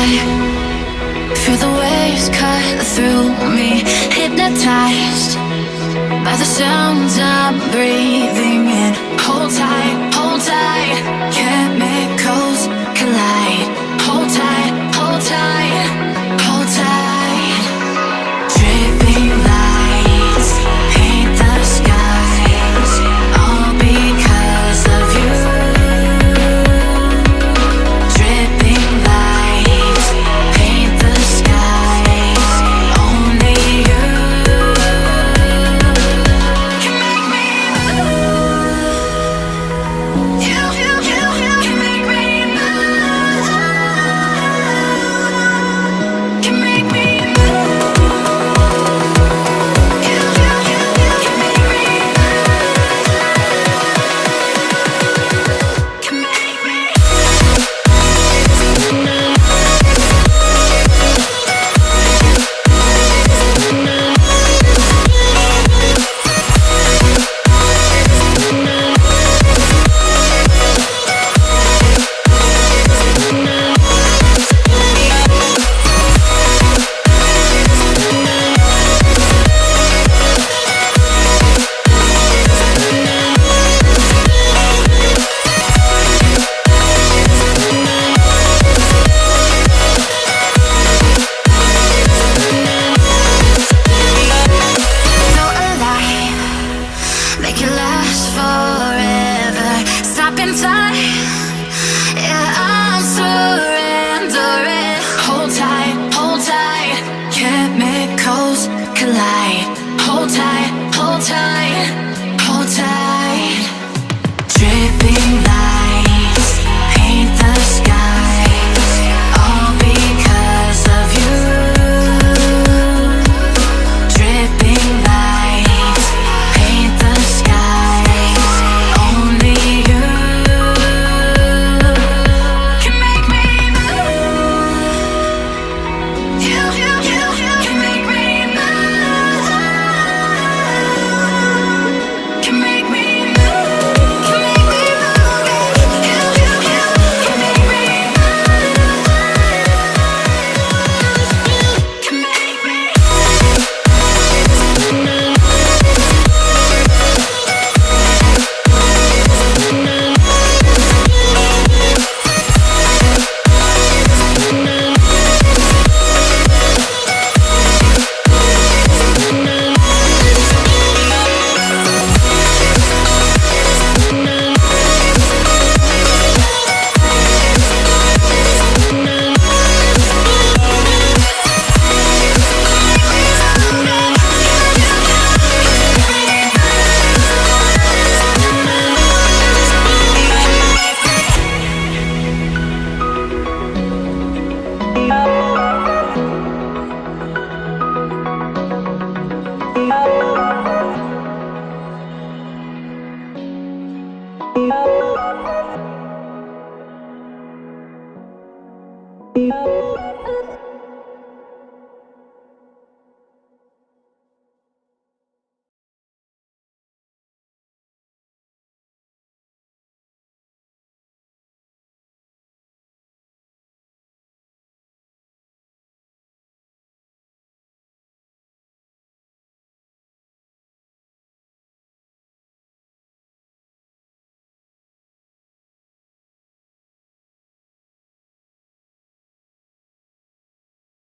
high. Feel the waves cut through me, hypnotized by the sounds I'm breathing in. Hold tight, chemicals collide. Hold tight, hold tight, hold tight. Dripping lights paint the skies, all because of you. Dripping lights paint the skies, only you can make me move. You can make me move. Can make me move. You can make me move. Can make me. Feel alive, make it last forever. Stop in time, yeah, I'm surrendering. Hold tight, chemicals collide. Hold tight, hold tight, hold tight. Dripping light.